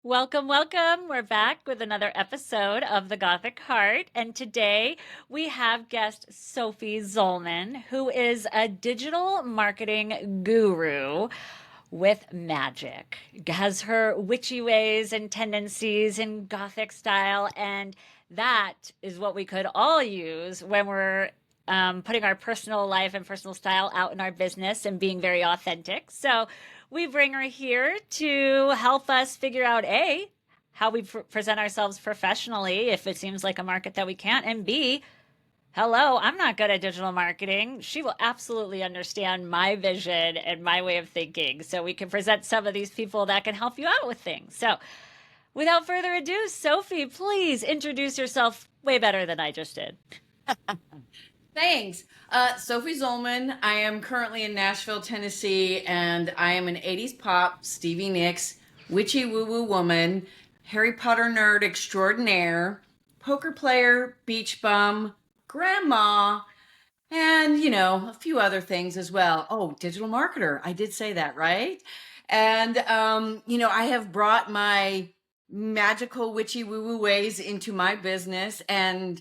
Welcome, welcome. We're back with another episode of the Gothic Heart. And today we have guest Sophie Zollmann, who is a digital marketing guru with magic, has her witchy ways and tendencies in Gothic style. And that is what we could all use when we're putting our personal life and personal style out in our business and being very authentic. So we bring her here to help us figure out A, how we present ourselves professionally if it seems like a market that we can't, and B, hello, I'm not good at digital marketing. She will absolutely understand my vision and my way of thinking. So we can present some of these people that can help you out with things. So without further ado, Sophie, please introduce yourself way better than I just did. Thanks. Sophie Zollmann. I am currently in Nashville, Tennessee, and I am an 80s pop, Stevie Nicks, witchy woo woo woman, Harry Potter nerd extraordinaire, poker player, beach bum, grandma, and, a few other things as well. Oh, digital marketer. I did say that, right? And, I have brought my magical witchy woo woo ways into my business, and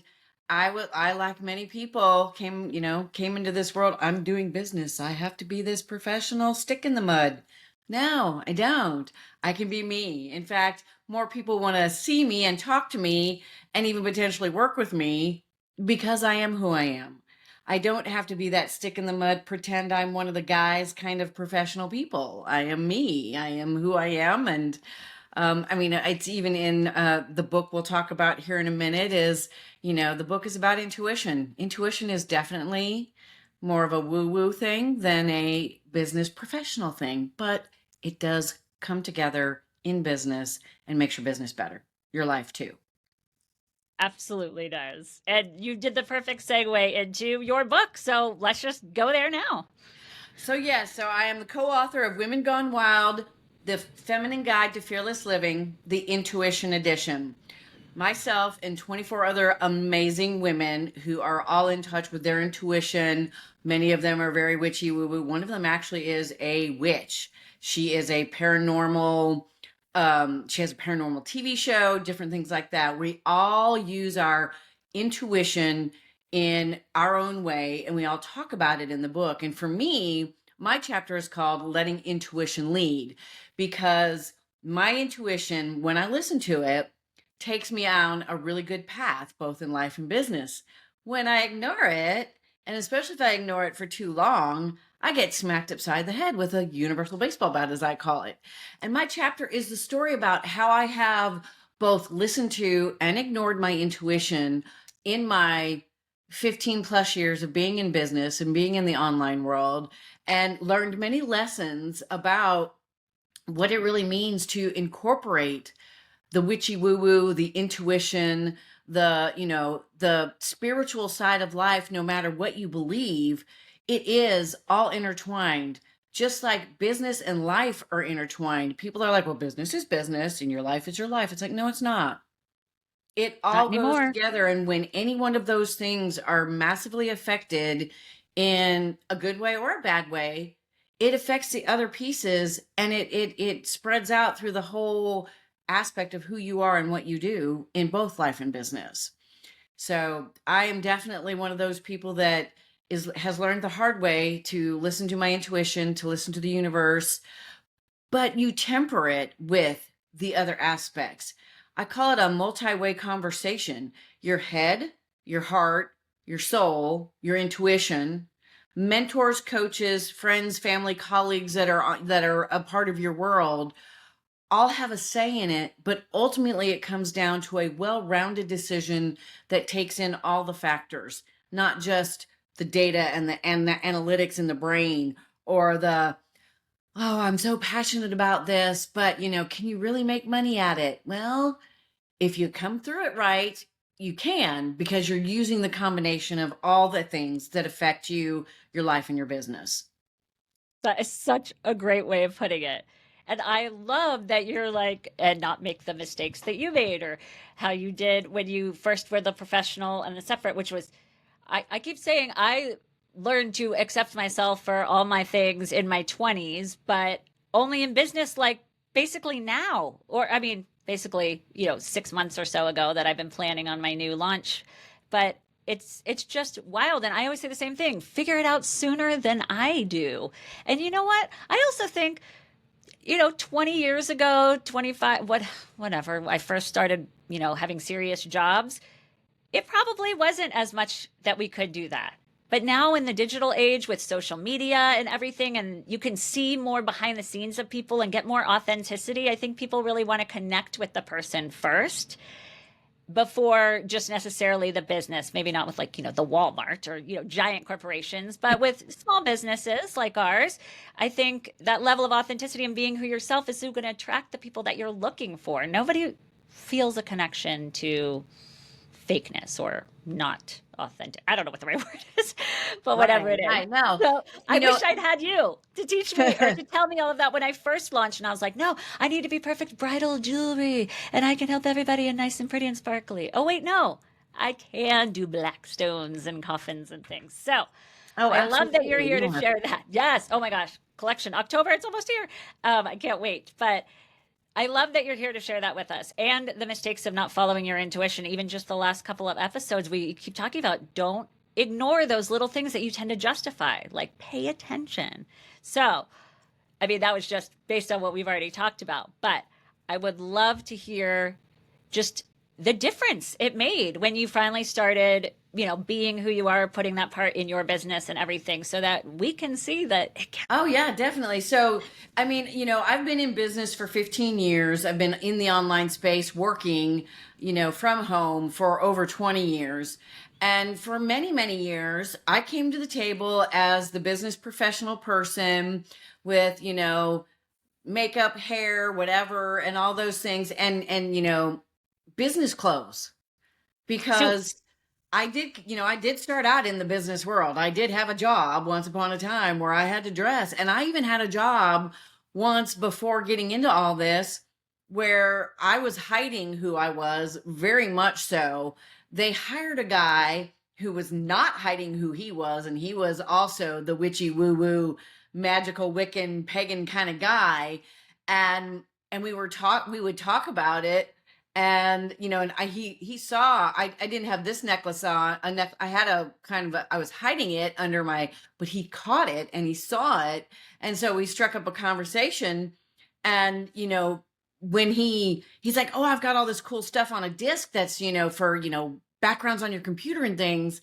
I like many people came into this world. I'm doing business. I have to be this professional stick in the mud. No, I don't. I can be me. In fact, more people want to see me and talk to me and even potentially work with me because I am who I am. I don't have to be that stick in the mud, pretend I'm one of the guys kind of professional people. I am me. I am who I am. And it's even in the book we'll talk about here in a minute is, the book is about intuition. Intuition is definitely more of a woo woo thing than a business professional thing, but it does come together in business and makes your business better, your life too. Absolutely does. And you did the perfect segue into your book. So let's just go there now. So I am the co-author of Women Gone Wild, The Feminine Guide to Fearless Living, the Intuition Edition. Myself and 24 other amazing women who are all in touch with their intuition. Many of them are very witchy woo woo. One of them actually is a witch. She is a paranormal, she has a paranormal TV show, different things like that. We all use our intuition in our own way, and we all talk about it in the book. And for me, my chapter is called Letting Intuition Lead, because my intuition, when I listen to it, takes me on a really good path, both in life and business. When I ignore it, and especially if I ignore it for too long, I get smacked upside the head with a universal baseball bat, as I call it. And my chapter is the story about how I have both listened to and ignored my intuition in my 15 plus years of being in business and being in the online world, and learned many lessons about what it really means to incorporate the witchy woo woo, the intuition, the spiritual side of life. No matter what you believe, it is all intertwined. Just like business and life are intertwined. People are like, well, business is business and your life is your life. It's like, no, it's not. It Not all goes anymore. together. And when any one of those things are massively affected in a good way or a bad way, it affects the other pieces, and it spreads out through the whole aspect of who you are and what you do in both life and business. So I am definitely one of those people that has learned the hard way to listen to my intuition, to listen to the universe, but you temper it with the other aspects. I call it a multi-way conversation. Your head, your heart, your soul, your intuition, mentors, coaches, friends, family, colleagues that are a part of your world all have a say in it, but ultimately it comes down to a well-rounded decision that takes in all the factors, not just the data and the analytics in the brain, or the, oh, I'm so passionate about this, but can you really make money at it? Well, if you come through it right, you can, because you're using the combination of all the things that affect you, your life, and your business. That is such a great way of putting it. And I love that you're like, and not make the mistakes that you made or how you did when you first were the professional and the separate, which was, I keep saying I learned to accept myself for all my things in my 20s, but only in business like basically now, or I mean, basically, 6 months or so ago that I've been planning on my new launch. But it's just wild. And I always say the same thing, figure it out sooner than I do. And you know what? I also think, 20 years ago, 25, whatever, I first started, having serious jobs, it probably wasn't as much that we could do that. But now in the digital age with social media and everything, and you can see more behind the scenes of people and get more authenticity, I think people really want to connect with the person first before just necessarily the business. Maybe not with like, the Walmart or, giant corporations, but with small businesses like ours. I think that level of authenticity and being who yourself is going to attract the people that you're looking for. Nobody feels a connection to fakeness or not authentic. I don't know what the right word is, but whatever Right, it is. I know. So I You know, wish I'd had you to teach me or to tell me all of that when I first launched. And I was like, no, I need to be perfect bridal jewelry and I can help everybody in nice and pretty and sparkly. Oh, wait, no, I can do black stones and coffins and things. So oh, I love that you're absolutely. here to Yeah. share that. Yes. Oh my gosh. Collection October. It's almost here. I can't wait. But I love that you're here to share that with us and the mistakes of not following your intuition. Even just the last couple of episodes, we keep talking about don't ignore those little things that you tend to justify, like pay attention. So, I mean, that was just based on what we've already talked about, but I would love to hear just the difference it made when you finally started, being who you are, putting that part in your business and everything so that we can see that it can. Oh, yeah, definitely. So, I mean, I've been in business for 15 years. I've been in the online space working, from home for over 20 years. And for many, many years, I came to the table as the business professional person with, makeup, hair, whatever, and all those things, and business clothes, because Suits. I did start out in the business world. I did have a job once upon a time where I had to dress. And I even had a job once before getting into all this where I was hiding who I was, very much so. They hired a guy who was not hiding who he was. And he was also the witchy woo woo, magical Wiccan pagan kind of guy. And we would talk about it, and he saw I didn't have this necklace on, I had a kind of I was hiding it under my, but he caught it and he saw it, and so we struck up a conversation. And when he's like, oh, I've got all this cool stuff on a disc that's for backgrounds on your computer and things.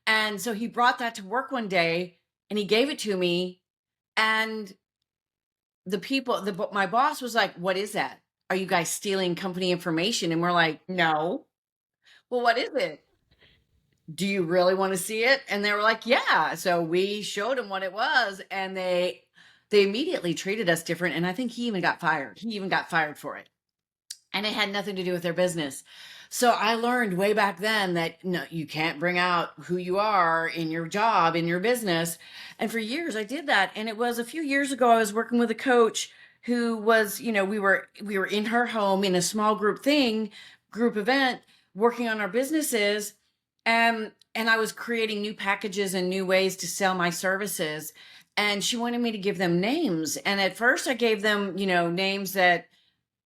And so he brought that to work one day and he gave it to me. And my boss was like, what is that? Are you guys stealing company information? And we're like, no. Well, what is it? Do you really want to see it? And they were like, yeah. So we showed them what it was, and they immediately treated us different. And I think he even got fired. He even got fired for it. And it had nothing to do with their business. So I learned way back then that no, you can't bring out who you are in your job, in your business. And for years I did that. And it was a few years ago, I was working with a coach who was, we were in her home in a small group event, working on our businesses. And I was creating new packages and new ways to sell my services. And she wanted me to give them names. And at first I gave them, names that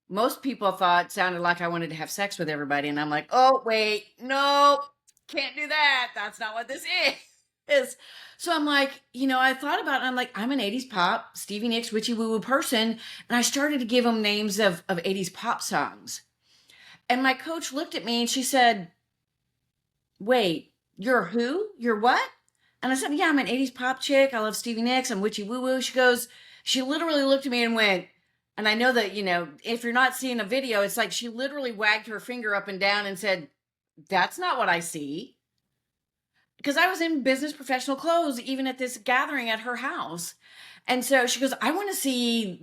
most people thought sounded like I wanted to have sex with everybody. And I'm like, oh, wait, no, can't do that. That's not what this is. So I'm like, I thought about it. I'm like, I'm an 80s pop, Stevie Nicks, witchy woo woo person. And I started to give them names of 80s pop songs. And my coach looked at me and she said, wait, you're who? You're what? And I said, yeah, I'm an 80s pop chick. I love Stevie Nicks. I'm witchy woo woo. She literally looked at me and went, and I know that, if you're not seeing a video, it's like she literally wagged her finger up and down and said, that's not what I see. Because I was in business professional clothes, even at this gathering at her house. And so she goes, I want to see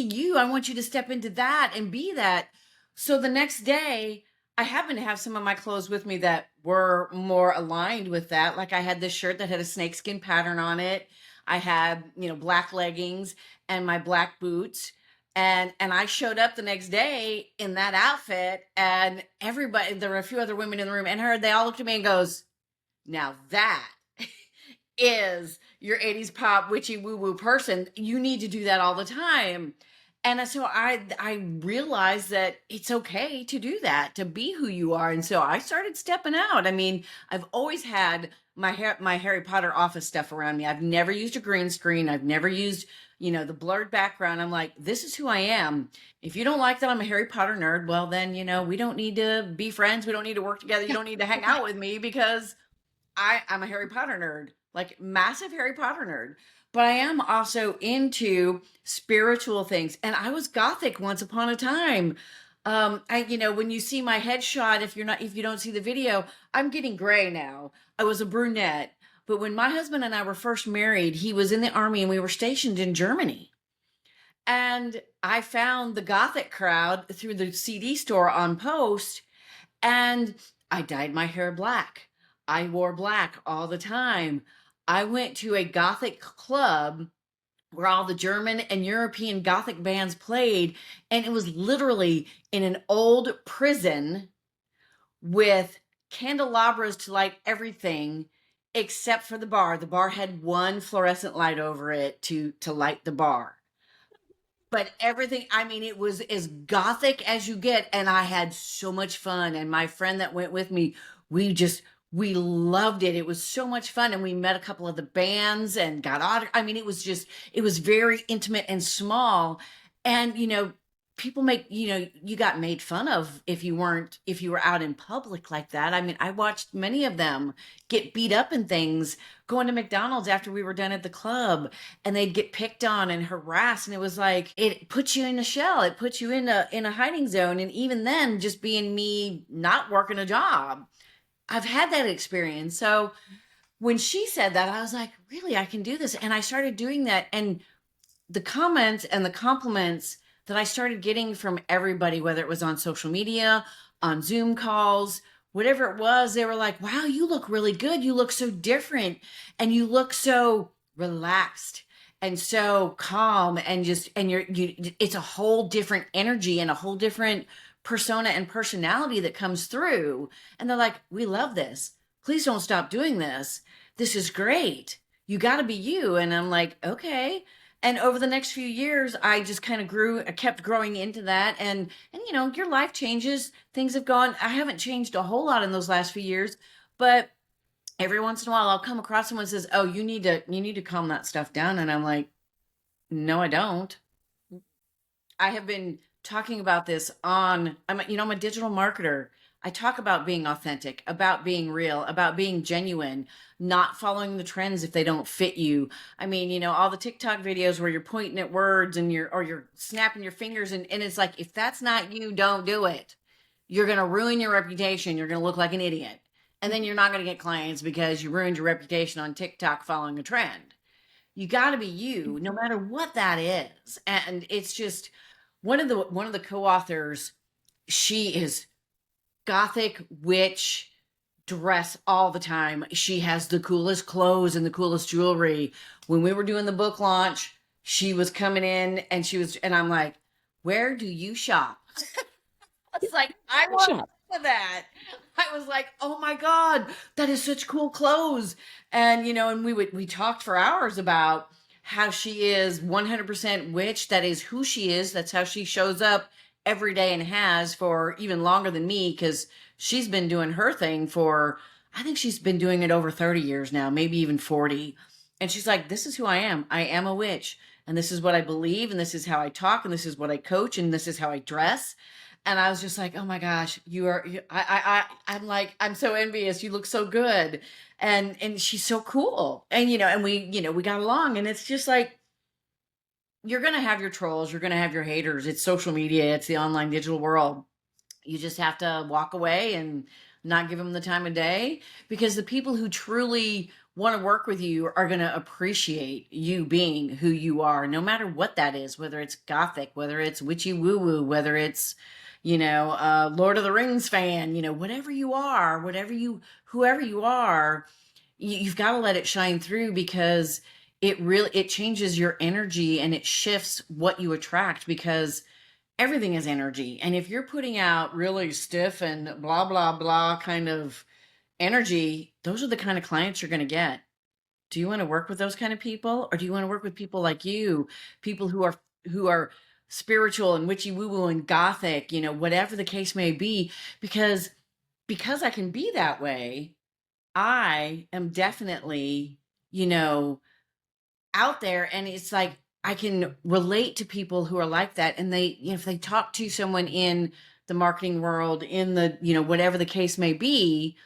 you. I want you to step into that and be that. So the next day, I happened to have some of my clothes with me that were more aligned with that. Like I had this shirt that had a snakeskin pattern on it. I had, black leggings and my black boots. And I showed up the next day in that outfit, and everybody, there were a few other women in the room, and they all looked at me and goes, now that is your 80s pop witchy woo woo person. You need to do that all the time. And so I realized that it's okay to do that, to be who you are. And so I started stepping out. I mean, I've always had my Harry Potter office stuff around me. I've never used a green screen. I've never used, the blurred background. I'm like, this is who I am. If you don't like that I'm a Harry Potter nerd, well then, we don't need to be friends. We don't need to work together. You don't need to hang out with me because I'm a Harry Potter nerd, like massive Harry Potter nerd. But I am also into spiritual things. And I was Gothic once upon a time. When you see my headshot, if you don't see the video, I'm getting gray now. I was a brunette. But when my husband and I were first married, he was in the army and we were stationed in Germany. And I found the Gothic crowd through the CD store on post, and I dyed my hair black. I wore black all the time. I went to a Gothic club where all the German and European Gothic bands played, and it was literally in an old prison with candelabras to light everything except for the bar. The bar had one fluorescent light over it to light the bar. But everything, I mean, it was as Gothic as you get, and I had so much fun. And my friend that went with me, we loved it. It was so much fun, and we met a couple of the bands and got on. I mean, it was very intimate and small. And people make, you got made fun of if you were out in public like that. I mean, I watched many of them get beat up and things going to McDonald's after we were done at the club, and they'd get picked on and harassed. And it was like, it puts you in a shell. It puts you in a hiding zone. And even then, just being me, not working a job, I've had that experience. So when she said that, I was like, really, I can do this. And I started doing that. And the comments and the compliments that I started getting from everybody, whether it was on social media, on Zoom calls, whatever it was, they were like, wow, you look really good. You look so different. And you look so relaxed and so calm, and it's a whole different energy and a whole different persona and personality that comes through. And they're like, we love this. Please don't stop doing this. This is great. You got to be you. And I'm like, okay. And over the next few years, I just kind of I kept growing into that. And your life changes. Things have gone, I haven't changed a whole lot in those last few years, but every once in a while I'll come across someone who says, oh, you need to calm that stuff down. And I'm like, no, I don't. I have been talking about this I'm a digital marketer. I talk about being authentic, about being real, about being genuine, not following the trends if they don't fit you. I mean, all the TikTok videos where you're pointing at words and you're snapping your fingers, and it's like, if that's not you, don't do it. You're going to ruin your reputation. You're going to look like an idiot. And then you're not going to get clients because you ruined your reputation on TikTok following a trend. You got to be you, no matter what that is. And it's just one of the co-authors, she is Gothic witch, dress all the time. She has the coolest clothes and the coolest jewelry. When we were doing the book launch, she was coming in, and I'm like, where do you shop? It's like, I want Shop. some of that. I was like, oh my God, that is such cool clothes. And, and we talked for hours about how she is 100% witch. That is who she is. That's how she shows up every day, and has for even longer than me, because she's been doing her thing for, I think she's been doing it over 30 years now, maybe even 40. And she's like, this is who I am. I am a witch. And this is what I believe. And this is how I talk. And this is what I coach. And this is how I dress. And I was just like, oh my gosh, I'm like, I'm so envious. You look so good. And she's so cool. And, and we got along, and it's just like, you're going to have your trolls. You're going to have your haters. It's social media. It's the online digital world. You just have to walk away and not give them the time of day, because the people who truly want to work with you are going to appreciate you being who you are, no matter what that is, whether it's Gothic, whether it's witchy woo woo, whether it's, Lord of the Rings fan, whatever you are, whoever you are, you've got to let it shine through, because it changes your energy, and it shifts what you attract, because everything is energy. And if you're putting out really stiff and blah, blah, blah kind of energy, those are the kind of clients you're going to get. Do you want to work with those kind of people, or do you want to work with people like you, people who are spiritual and witchy woo woo and gothic, whatever the case may be, because I can be that way. I am definitely, you know, out there, and it's like I can relate to people who are like that, and if they talk to someone in the marketing world, in the, whatever the case may be,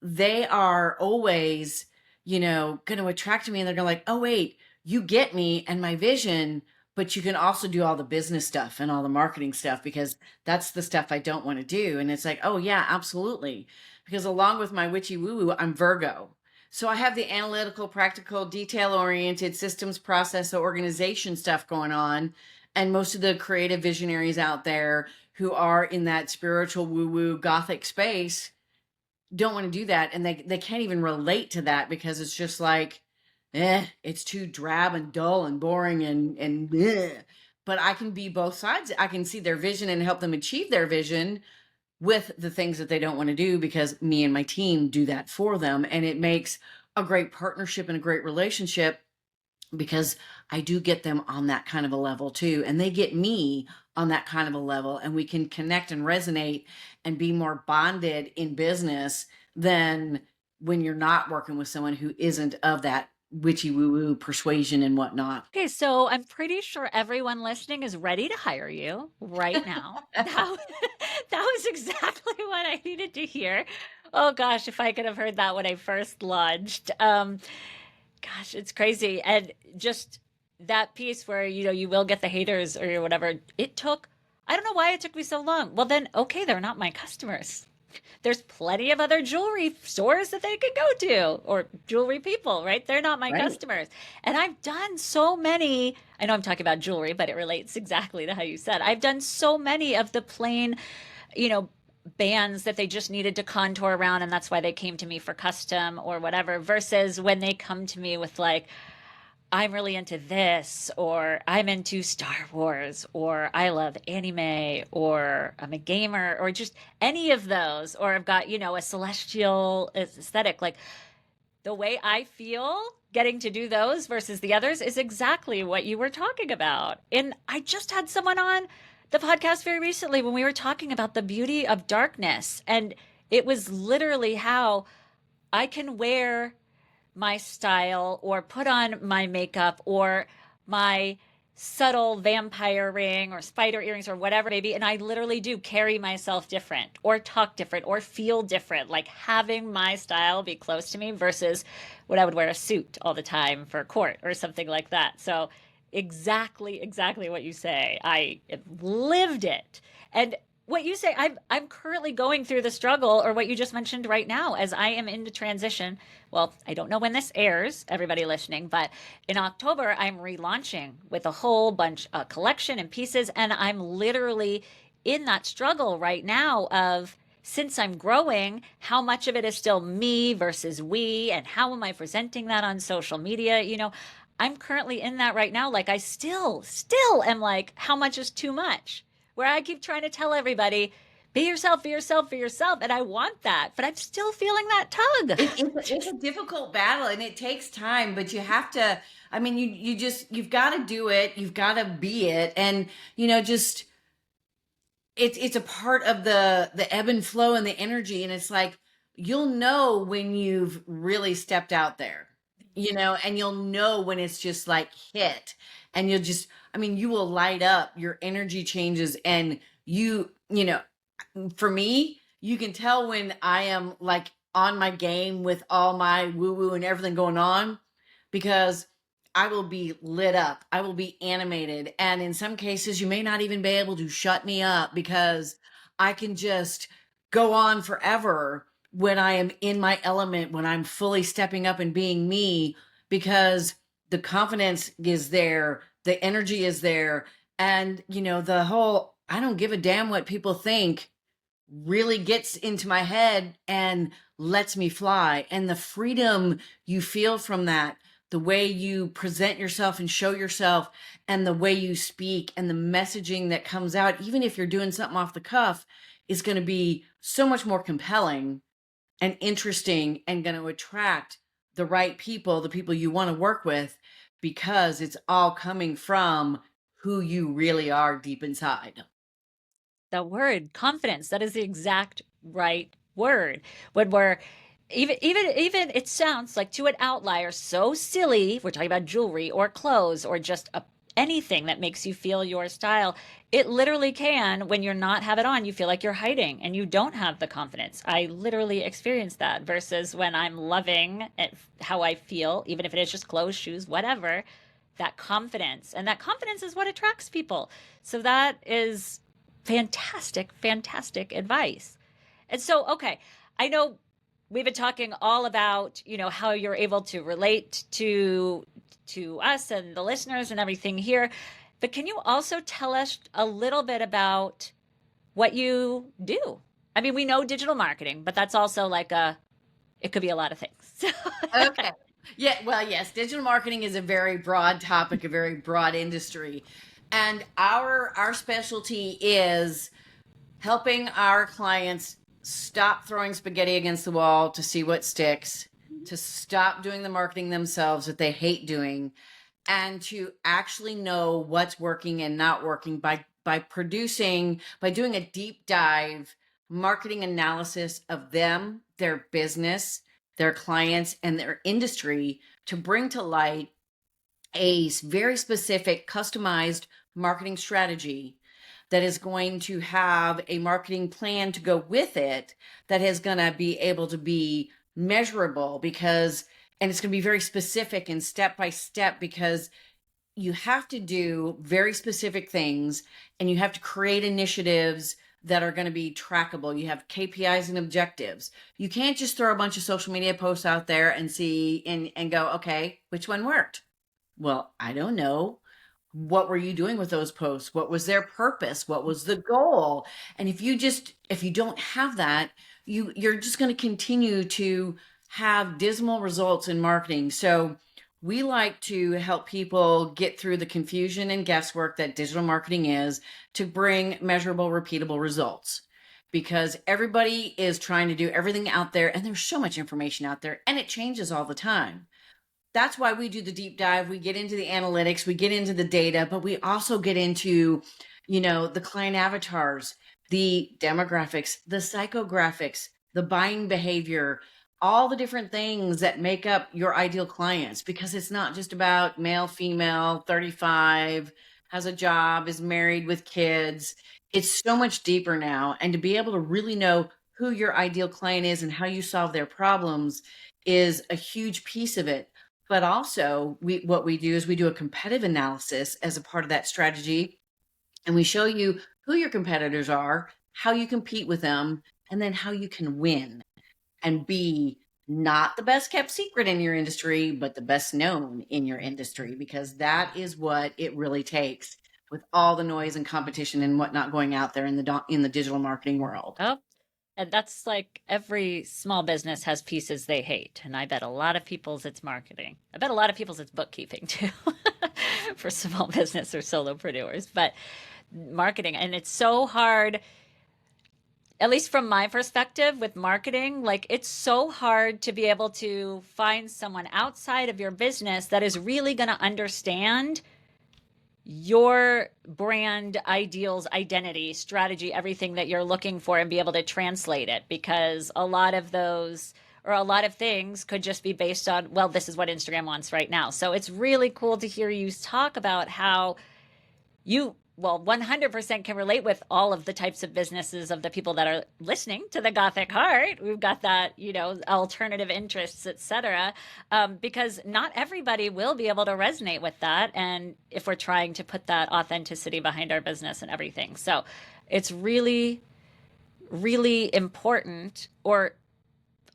they are always, going to attract me, and they're going to like, oh, wait, you get me and my vision, but you can also do all the business stuff and all the marketing stuff, because that's the stuff I don't want to do. And it's like, oh, yeah, absolutely. Because along with my witchy woo woo, I'm Virgo. So I have the analytical, practical, detail oriented systems, process, organization stuff going on. And most of the creative visionaries out there who are in that spiritual woo woo gothic space don't want to do that, and they can't even relate to that, because it's just like, it's too drab and dull and boring and but I can be both sides. I can see their vision and help them achieve their vision with the things that they don't want to do, because me and my team do that for them, and it makes a great partnership and a great relationship, because I do get them on that kind of a level too, and they get me on that kind of a level, and we can connect and resonate and be more bonded in business than when you're not working with someone who isn't of that witchy woo woo persuasion and whatnot. Okay, so I'm pretty sure everyone listening is ready to hire you right now. That was exactly what I needed to hear. Oh gosh, if I could have heard that when I first launched. Gosh, it's crazy. And just that piece where, you will get the haters or whatever, I don't know why it took me so long. Well, then, okay, they're not my customers. There's plenty of other jewelry stores that they could go to, or jewelry people, right? They're not my Right. customers. And I've done so many, I know I'm talking about jewelry, but it relates exactly to how you said. I've done so many of the plain, you know, bands that they just needed to contour around, and that's why they came to me for custom or whatever, versus when they come to me with like, I'm really into this, or I'm into Star Wars, or I love anime, or I'm a gamer, or just any of those, or I've got, a celestial aesthetic. Like the way I feel getting to do those versus the others is exactly what you were talking about. And I just had someone on the podcast very recently when we were talking about the beauty of darkness. And it was literally how I can wear my style or put on my makeup or my subtle vampire ring or spider earrings or whatever maybe, and I literally do carry myself different or talk different or feel different, like having my style be close to me versus what I would wear a suit all the time for court or something like that. So exactly what you say. I lived it. And what you say, I'm currently going through the struggle, or what you just mentioned right now, as I am into transition. Well, I don't know when this airs, everybody listening, but in October, I'm relaunching with a whole bunch of collection and pieces. And I'm literally in that struggle right now of, since I'm growing, how much of it is still me versus we, and how am I presenting that on social media? I'm currently in that right now. Like I still am like, how much is too much? Where I keep trying to tell everybody, be yourself, be yourself, be yourself. And I want that, but I'm still feeling that tug. It's a difficult battle, and it takes time, but you have to, I mean, you've got to do it. You've got to be it. And, just, it's a part of the ebb and flow and the energy. And it's like, you'll know when you've really stepped out there, and you'll know when it's just like hit, and you'll just, I mean, you will light up, your energy changes, and for me, you can tell when I am like on my game with all my woo woo and everything going on, because I will be lit up. I will be animated. And in some cases, you may not even be able to shut me up, because I can just go on forever when I am in my element, when I'm fully stepping up and being me, because the confidence is there, the energy is there. And, the whole, I don't give a damn what people think really gets into my head and lets me fly. And the freedom you feel from that, the way you present yourself and show yourself, and the way you speak, and the messaging that comes out, even if you're doing something off the cuff, is going to be so much more compelling and interesting, and going to attract the right people, the people you want to work with, because it's all coming from who you really are deep inside. The word confidence, that is the exact right word. When we're even it sounds like to an outlier so silly, we're talking about jewelry or clothes or just anything that makes you feel your style. It literally can, when you're not have it on, you feel like you're hiding and you don't have the confidence. I literally experienced that versus when I'm loving how I feel, even if it is just clothes, shoes, whatever, that confidence. And that confidence is what attracts people. So that is fantastic, fantastic advice. And so, okay, I know we've been talking all about, how you're able to relate to us and the listeners and everything here. But can you also tell us a little bit about what you do? I mean, we know digital marketing, but that's also it could be a lot of things. Okay. Yeah, well, yes, digital marketing is a very broad topic, a very broad industry. And our specialty is helping our clients stop throwing spaghetti against the wall to see what sticks, to stop doing the marketing themselves that they hate doing, and to actually know what's working and not working by doing a deep dive marketing analysis of them, their business, their clients, and their industry to bring to light a very specific customized marketing strategy that is going to have a marketing plan to go with it, that is going to be able to be measurable, because and it's going to be very specific and step by step, because you have to do very specific things and you have to create initiatives that are going to be trackable. You have KPIs and objectives. You can't just throw a bunch of social media posts out there and see and go, okay, which one worked? Well, I don't know. What were you doing with those posts? What was their purpose? What was the goal? And if you don't have that, you're just going to continue to have dismal results in marketing. So we like to help people get through the confusion and guesswork that digital marketing is, to bring measurable, repeatable results. Because everybody is trying to do everything out there, and there's so much information out there, and it changes all the time. That's why we do the deep dive. We get into the analytics, we get into the data, but we also get into, the client avatars, the demographics, the psychographics, the buying behavior, all the different things that make up your ideal clients, because it's not just about male, female, 35, has a job, is married with kids. It's so much deeper now. And to be able to really know who your ideal client is and how you solve their problems is a huge piece of it. But also, what we do is we do a competitive analysis as a part of that strategy, and we show you who your competitors are, how you compete with them, and then how you can win and be not the best kept secret in your industry, but the best known in your industry, because that is what it really takes with all the noise and competition and whatnot going out there in the digital marketing world. Oh, and that's like every small business has pieces they hate. And I bet a lot of people's it's marketing. I bet a lot of people's it's bookkeeping too for small business or solopreneurs. But marketing, and it's so hard, at least from my perspective with marketing, like it's so hard to be able to find someone outside of your business that is really going to understand your brand ideals, identity, strategy, everything that you're looking for, and be able to translate it, because a lot of those or a lot of things could just be based on, well, this is what Instagram wants right now. So it's really cool to hear you talk about how you, well, 100% can relate with all of the types of businesses of the people that are listening to the Gothic Heart. We've got that, alternative interests, etc. Because not everybody will be able to resonate with that. And if we're trying to put that authenticity behind our business and everything. So it's really, really important, or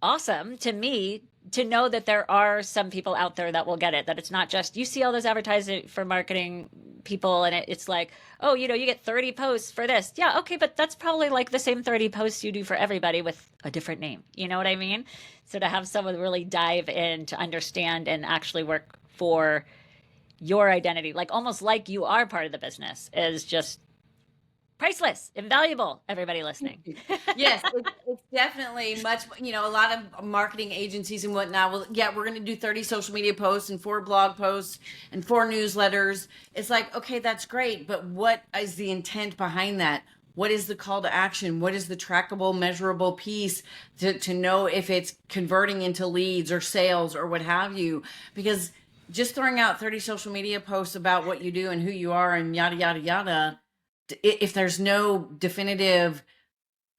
awesome to me, to know that there are some people out there that will get it, that it's not just you see all those advertising for marketing people and it's like, oh, you get 30 posts for this. Yeah, okay, but that's probably like the same 30 posts you do for everybody with a different name. You know what I mean? So to have someone really dive in to understand and actually work for your identity, like almost like you are part of the business, is just priceless, invaluable, everybody listening. Yes, it's definitely much, a lot of marketing agencies and whatnot. Well, yeah, we're going to do 30 social media posts and 4 blog posts and 4 newsletters. It's like, okay, that's great, but what is the intent behind that? What is the call to action? What is the trackable, measurable piece to know if it's converting into leads or sales or what have you? Because just throwing out 30 social media posts about what you do and who you are and yada, yada, yada, if there's no definitive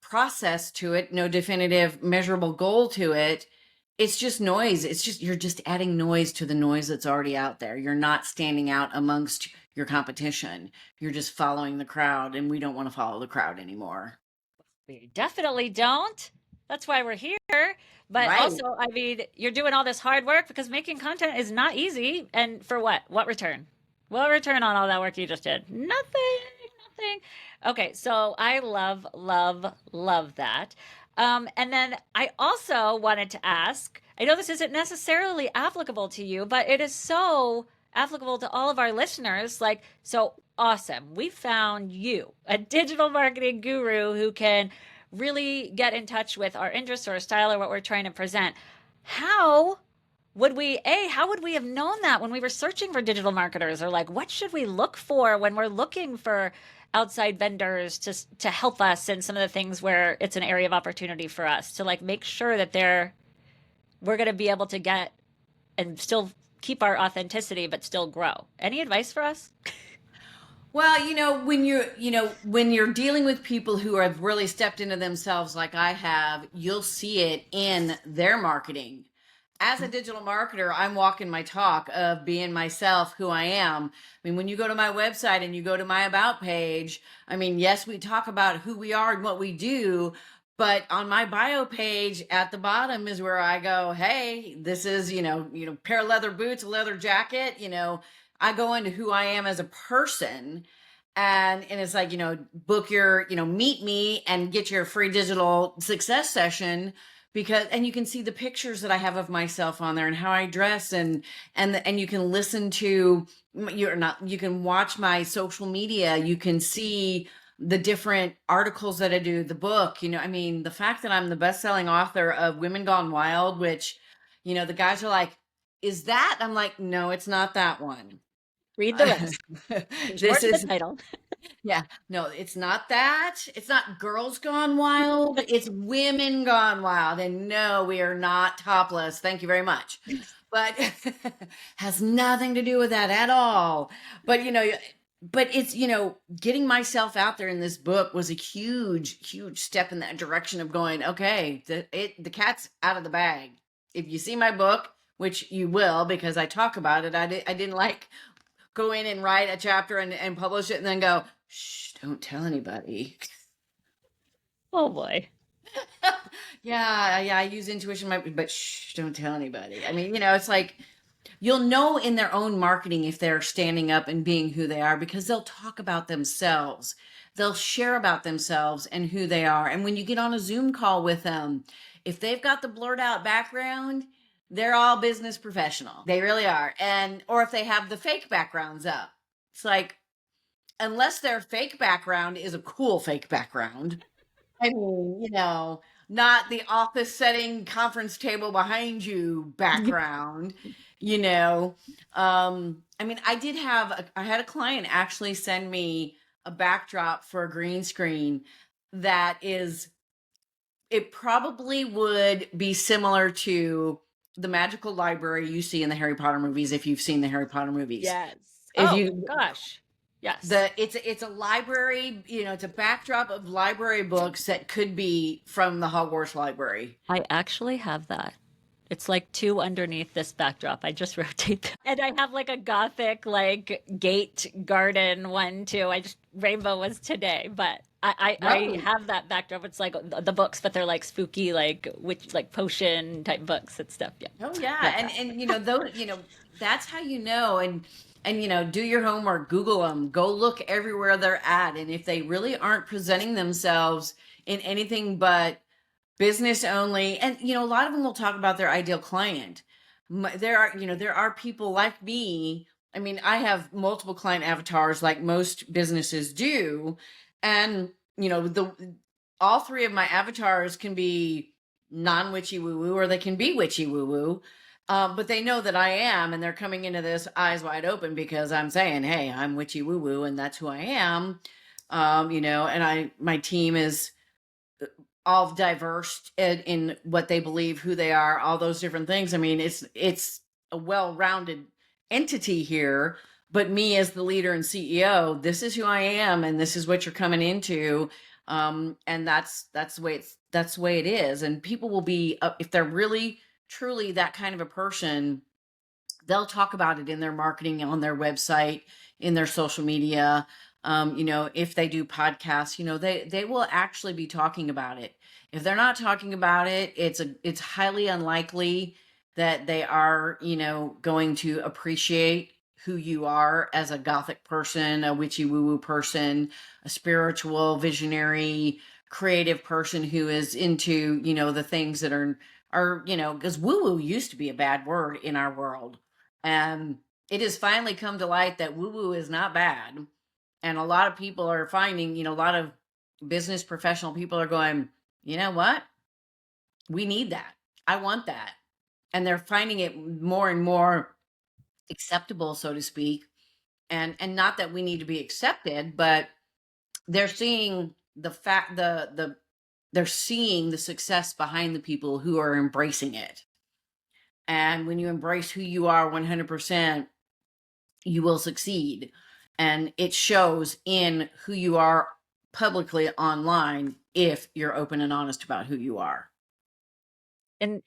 process to it, no definitive measurable goal to it, it's just noise. It's just, you're just adding noise to the noise that's already out there. You're not standing out amongst your competition. You're just following the crowd, and we don't want to follow the crowd anymore. We definitely don't. That's why we're here. But Right. also, I mean, you're doing all this hard work because making content is not easy. And for what? What return? What return on all that work you just did? Nothing. Nothing. Okay, so I love, love, love that. And then I also wanted to ask, I know this isn't necessarily applicable to you, but it is so applicable to all of our listeners. Like, so awesome. We found you, a digital marketing guru who can really get in touch with our interests or our style or what we're trying to present. How how would we have known that when we were searching for digital marketers, or like, what should we look for when we're looking for outside vendors to help us in some of the things where it's an area of opportunity for us to like make sure that we're going to be able to get and still keep our authenticity but still grow. Any advice for us? Well, when you're dealing with people who have really stepped into themselves like I have, you'll see it in their marketing. As a digital marketer, I'm walking my talk of being myself, who I am. I mean, when you go to my website and you go to my about page, I mean, yes, we talk about who we are and what we do, but on my bio page at the bottom is where I go, hey, this is, pair of leather boots, a leather jacket, I go into who I am as a person. And it's like, book your, meet me and get your free digital success session, and you can see the pictures that I have of myself on there and how I dress, and you can listen to, you can watch my social media. You can see the different articles that I do, the book, the fact that I'm the best-selling author of Women Gone Wild, which, the guys are like, is that? I'm like, no, it's not that one. Read the rest. There's more This to the is, title. yeah, no, it's not that. It's not Girls Gone Wild. It's Women Gone Wild. And no, we are not topless. Thank you very much. But has nothing to do with that at all. But, but it's, getting myself out there in this book was a huge, huge step in that direction of going, okay, the cat's out of the bag. If you see my book, which you will, because I talk about it, I didn't like go in and write a chapter and publish it and then go, shh, don't tell anybody. Oh boy. Yeah, I use intuition, but shh, don't tell anybody. I mean, it's like, you'll know in their own marketing if they're standing up and being who they are, because they'll talk about themselves. They'll share about themselves and who they are. And when you get on a Zoom call with them, if they've got the blurred out background, they're all business professional. They really are. Or if they have the fake backgrounds up, it's like, unless their fake background is a cool fake background. I mean, not the office setting conference table behind you background, I mean, I had a client actually send me a backdrop for a green screen it probably would be similar to the magical library you see in the Harry Potter movies, if you've seen the Harry Potter movies. Yes. If Oh you gosh. Yes. it's a library, it's a backdrop of library books that could be from the Hogwarts library. I actually have that. It's like two underneath this backdrop. I just rotate them. And I have like a gothic like gate garden one too. Rainbow was today, but I Right. have that backdrop. It's like the books, but they're like spooky, like potion type books and stuff. Yeah. Oh yeah. Love And that. those, that's how and do your homework, Google them, go look everywhere they're at. And if they really aren't presenting themselves in anything but business only, and a lot of them will talk about their ideal client. There are people like me. I mean, I have multiple client avatars like most businesses do, And, the all three of my avatars can be non-witchy woo-woo, or they can be witchy woo-woo. But they know that I am, and they're coming into this eyes wide open because I'm saying, hey, I'm witchy woo-woo, and that's who I am. And my team is all diverse in what they believe, who they are, all those different things. I mean, it's a well-rounded entity here. But me as the leader and CEO, this is who I am, and this is what you're coming into. And that's the way it is. And people will be, if they're really truly that kind of a person, they'll talk about it in their marketing, on their website, in their social media. If they do podcasts, they will actually be talking about it. If they're not talking about it, it's highly unlikely that they are, going to appreciate who you are as a Gothic person, a witchy woo woo person, a spiritual, visionary, creative person who is into, the things that are, because woo woo used to be a bad word in our world. And it has finally come to light that woo woo is not bad. And a lot of people are finding, a lot of business professional people are going, you know what? We need that. I want that. And they're finding it more and more acceptable, so to speak. And not that we need to be accepted, but they're seeing the fact the they're seeing the success behind the people who are embracing it. And when you embrace who you are 100%, you will succeed. And it shows in who you are publicly online if you're open and honest about who you are. And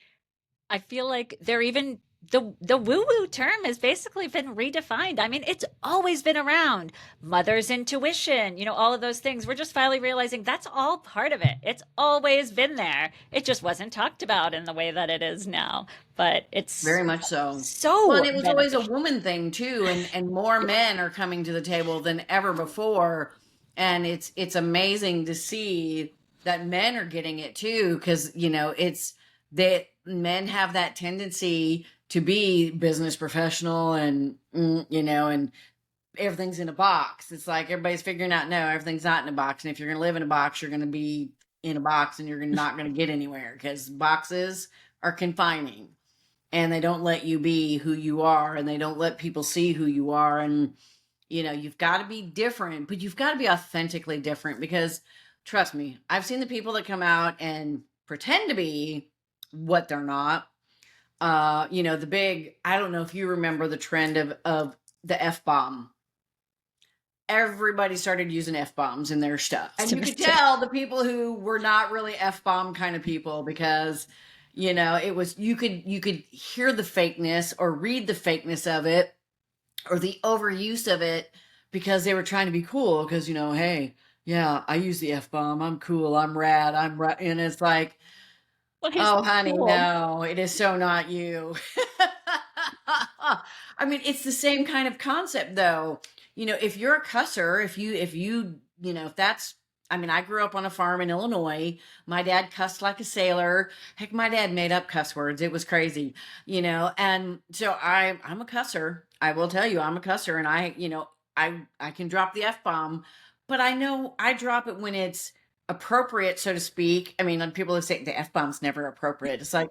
I feel like they're even the woo-woo term has basically been redefined. I mean, it's always been around. Mother's intuition, all of those things. We're just finally realizing that's all part of it. It's always been there. It just wasn't talked about in the way that it is now. But it's Very much so. Well, and so it was always a beneficial. woman thing too, and more men are coming to the table than ever before. And it's amazing to see that men are getting it too, because it's that men have that tendency to be business professional and and everything's in a box. It's like everybody's figuring out, no, everything's not in a box. And if you're going to live in a box, you're going to be in a box, and you're not going to get anywhere because boxes are confining, and they don't let you be who you are, and they don't let people see who you are. And you've got to be different, but you've got to be authentically different, because trust me, I've seen the people that come out and pretend to be what they're not. The big, I don't know if you remember the trend of the F-bomb. Everybody started using F-bombs in their stuff. And you could tell the people who were not really F-bomb kind of people, because it was, you could hear the fakeness or read the fakeness of it, or the overuse of it, because they were trying to be cool, because hey, yeah, I use the F-bomb, I'm cool, I'm rad, and it's like, Well, he's oh honey, cool. no, it is so not you. I mean, it's the same kind of concept though. If you're a cusser, if that's, I mean, I grew up on a farm in Illinois. My dad cussed like a sailor. Heck, my dad made up cuss words. It was crazy, and so I'm a cusser. I will tell you, I'm a cusser, and I can drop the F-bomb, but I know I drop it when it's appropriate, so to speak. I mean, people who say the F-bomb's never appropriate. It's like,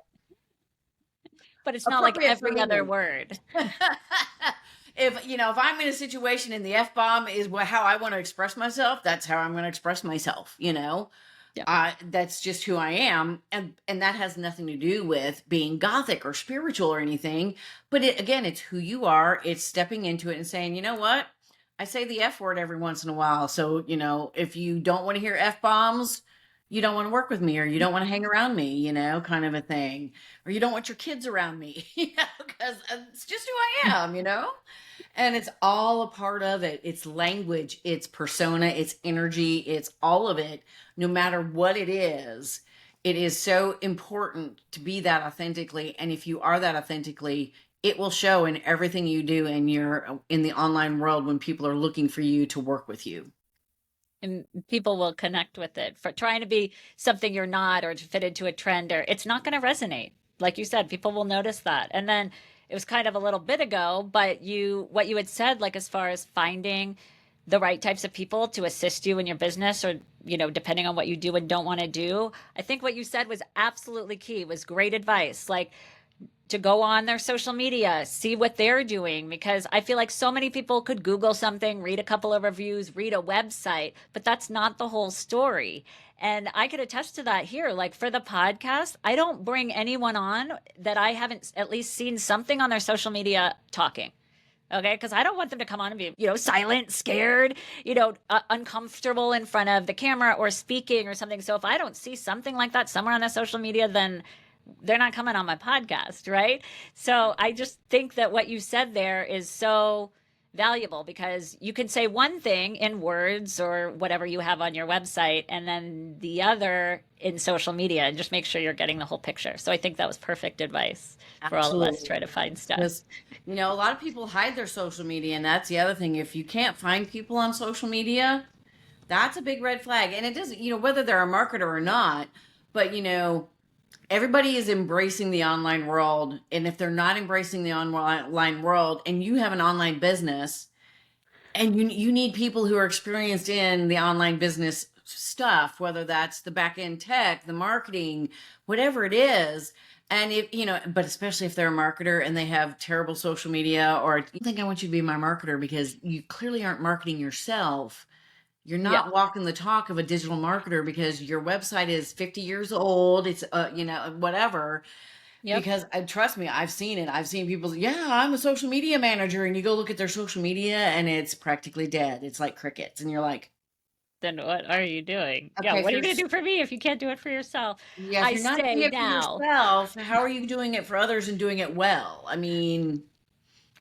But it's not like appropriate for every other me. word. If I'm in a situation and the F-bomb is how I want to express myself, that's how I'm going to express myself. Yeah. That's just who I am, and that has nothing to do with being Gothic or spiritual or anything. But again, it's who you are. It's stepping into it and saying, you know what? I say the F word every once in a while. So if you don't want to hear F-bombs, you don't want to work with me, or you don't want to hang around me, kind of a thing, or you don't want your kids around me, because it's just who I am, and it's all a part of it. It's language, it's persona, it's energy, it's all of it. No matter what it is so important to be that authentically. And if you are that authentically, it will show in everything you do in the online world, when people are looking for you to work with you. And people will connect with it. For trying to be something you're not, or to fit into a trend, or it's not going to resonate. Like you said, people will notice that. And then it was kind of a little bit ago, but what you had said, like as far as finding the right types of people to assist you in your business, or, depending on what you do and don't want to do. I think what you said was absolutely key, was great advice. Like, to go on their social media, see what they're doing, because I feel like so many people could Google something, read a couple of reviews, read a website, but that's not the whole story. And I could attest to that here. Like, for the podcast, I don't bring anyone on that I haven't at least seen something on their social media talking. Okay, because I don't want them to come on and be, silent, scared, uncomfortable in front of the camera or speaking or something. So if I don't see something like that somewhere on the social media, then they're not coming on my podcast, right? So I just think that what you said there is so valuable, because you can say one thing in words or whatever you have on your website, and then the other in social media, and just make sure you're getting the whole picture. So I think that was perfect advice for all of us Absolutely. trying to find stuff. Because, a lot of people hide their social media, and that's the other thing. If you can't find people on social media, that's a big red flag. And it doesn't, whether they're a marketer or not, but, everybody is embracing the online world. And if they're not embracing the online world, and you have an online business, and you need people who are experienced in the online business stuff, whether that's the back end tech, the marketing, whatever it is. And if, but especially if they're a marketer and they have terrible social media, or you think I want you to be my marketer because you clearly aren't marketing yourself. You're Yeah. not walking the talk of a digital marketer because your website is 50 years old. It's, whatever. Yep. Because trust me, I've seen it. I've seen people, yeah, I'm a social media manager. And you go look at their social media and it's practically dead. It's like crickets. And you're like, Then what are you doing? Yeah, okay, what are you going to do for me if you can't do it for yourself? if I you're not doing say it for now, yourself, how are you doing it for others and doing it well? I mean,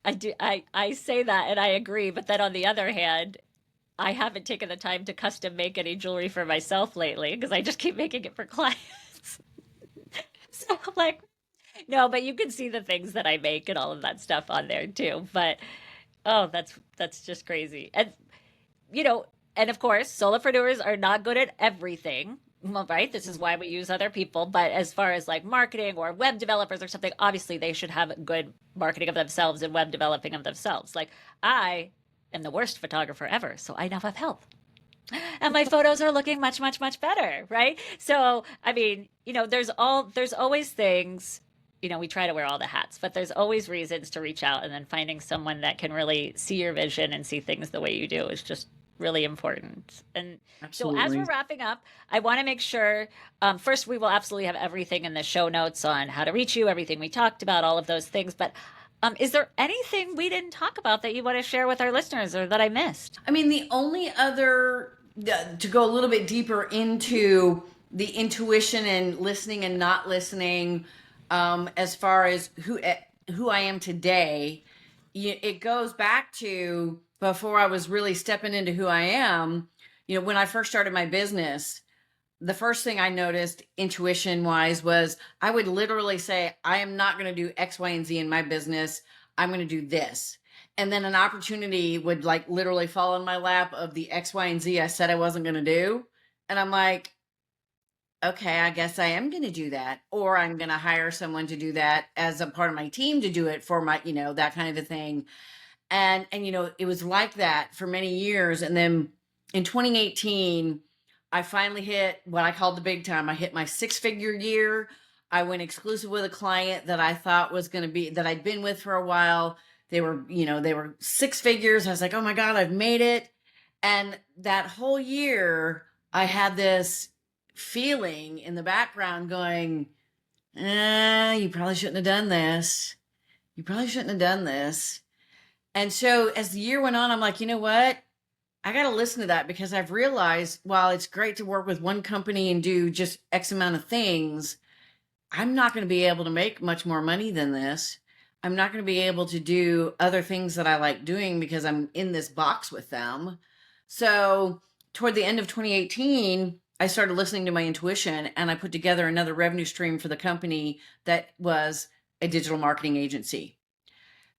I say that and I agree, but then on the other hand, I haven't taken the time to custom make any jewelry for myself lately because I just keep making it for clients. So I'm like, no, but you can see the things that I make and all of that stuff on there too. But oh, that's just crazy. And you know, and of course, solopreneurs are not good at everything. Well, right? This is why we use other people. But as far as like marketing or web developers or something, obviously they should have good marketing of themselves and web developing of themselves. Like, I am the worst photographer ever, so I now have help. And my photos are looking much, much, much better, right? So, I mean, there's always things, we try to wear all the hats, but there's always reasons to reach out, and then finding someone that can really see your vision and see things the way you do is just really important. And so as we're absolutely. wrapping up, I want to make sure, first, we will absolutely have everything in the show notes on how to reach you, everything we talked about, all of those things. But is there anything we didn't talk about that you want to share with our listeners, or that I missed? I mean, the only other, to go a little bit deeper into the intuition and listening and not listening, as far as who I am today, it goes back to before I was really stepping into who I am. When I first started my business, the first thing I noticed intuition wise was I would literally say, I am not going to do X, Y, and Z in my business. I'm going to do this. And then an opportunity would like literally fall in my lap of the X, Y, and Z I said I wasn't going to do. And I'm like, okay, I guess I am going to do that. Or I'm going to hire someone to do that as a part of my team to do it for my, that kind of a thing. And it was like that for many years. And then in 2018, I finally hit what I called the big time. I hit my 6-figure year. I went exclusive with a client that I thought was going to be, that I'd been with for a while. They were 6 figures. I was like, oh my God, I've made it. And that whole year, I had this feeling in the background going, you probably shouldn't have done this. You probably shouldn't have done this. And so as the year went on, I'm like, you know what? I got to listen to that, because I've realized while it's great to work with one company and do just X amount of things, I'm not going to be able to make much more money than this. I'm not going to be able to do other things that I like doing because I'm in this box with them. So toward the end of 2018, I started listening to my intuition, and I put together another revenue stream for the company that was a digital marketing agency.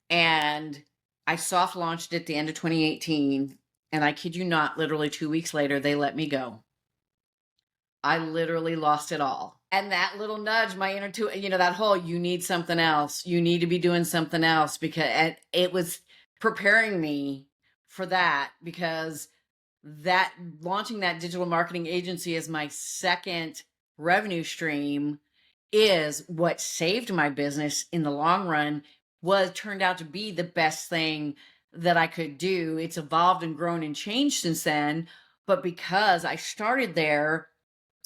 And I soft launched at the end of 2018. And I kid you not, literally 2 weeks later, they let me go. I literally lost it all. And that little nudge, my inner, that whole, you need something else. You need to be doing something else, because it was preparing me for that, because that launching that digital marketing agency as my second revenue stream is what saved my business in the long run, was turned out to be the best thing that I could do. It's evolved and grown and changed since then, but because I started there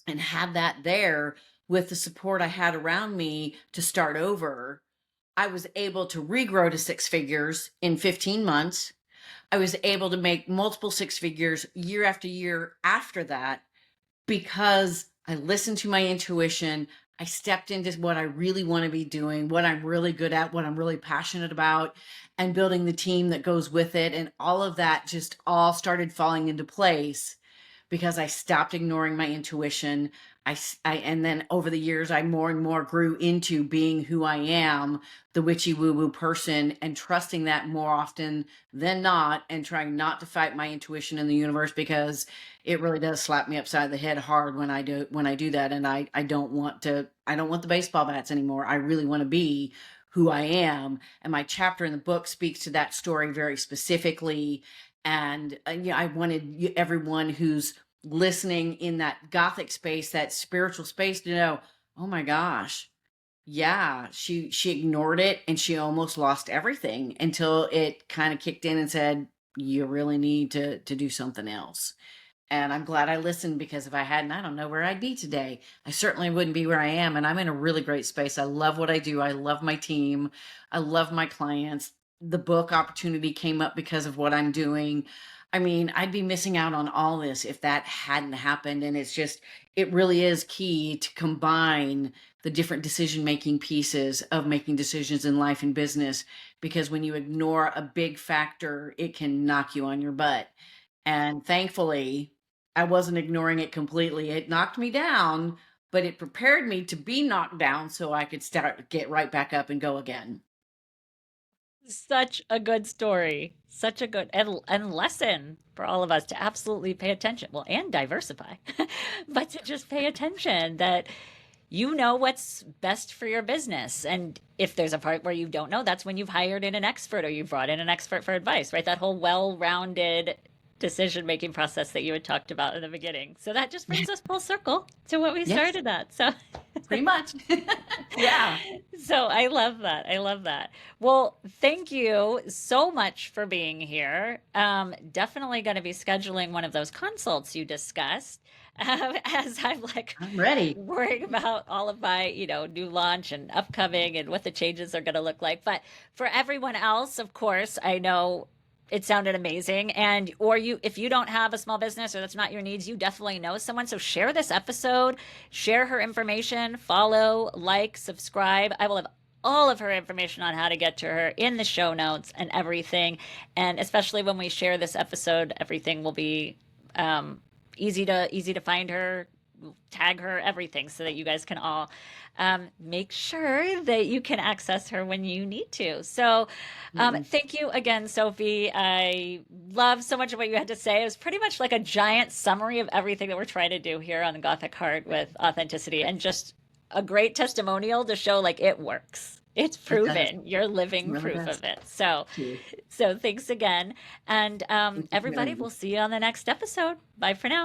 and had that there with the support I had around me to start over, I was able to regrow to six figures in 15 months. I was able to make multiple six figures year after year after that, because I listened to my intuition. I stepped into what I really want to be doing, what I'm really good at, what I'm really passionate about, and building the team that goes with it. And all of that just all started falling into place because I stopped ignoring my intuition. And then over the years, I more and more grew into being who I am, the witchy woo woo person, and trusting that more often than not, and trying not to fight my intuition in the universe, because it really does slap me upside the head hard when I do that. And I don't want the baseball bats anymore. I really want to be who I am. And my chapter in the book speaks to that story very specifically. And I wanted everyone who's listening in that Gothic space, that spiritual space, to know, oh my gosh, yeah, she ignored it and she almost lost everything until it kind of kicked in and said, you really need to do something else. And I'm glad I listened, because if I hadn't, I don't know where I'd be today. I certainly wouldn't be where I am. And I'm in a really great space. I love what I do. I love my team. I love my clients. The book opportunity came up because of what I'm doing. I mean, I'd be missing out on all this if that hadn't happened. And it really is key to combine the different decision-making pieces of making decisions in life and business, because when you ignore a big factor, it can knock you on your butt. And thankfully, I wasn't ignoring it completely. It knocked me down, but it prepared me to be knocked down so I could get right back up and go again. Such a good story. Such a good and lesson for all of us to absolutely pay attention. Well, and diversify, but to just pay attention that you know what's best for your business. And if there's a part where you don't know, that's when you've hired in an expert or you've brought in an expert for advice, right? That whole well-rounded decision making process that you had talked about in the beginning. So that just brings us full circle to what we Yes, started at. So pretty much. Yeah. so I love that. I love that. Well, thank you so much for being here. Definitely going to be scheduling one of those consults you discussed. As I'm like I'm ready. worrying about all of my, new launch and upcoming and what the changes are going to look like. But for everyone else, of course, I know it sounded amazing. And or you if you don't have a small business or that's not your needs, you definitely know someone. So share this episode, share her information, follow, like, subscribe. I will have all of her information on how to get to her in the show notes and everything. And especially when we share this episode, everything will be easy to find her, tag her, everything, so that you guys can all make sure that you can access her when you need to. So thank you again, Sophie. I love so much of what you had to say. It was pretty much like a giant summary of everything that we're trying to do here on the Gothic Heart with authenticity, and just a great testimonial to show like it works. It's It does. proven. You're It living really proof does. of it. So, Thank you. so thanks again. And Thank you for everybody, having me. we'll see you on the next episode. Bye for now.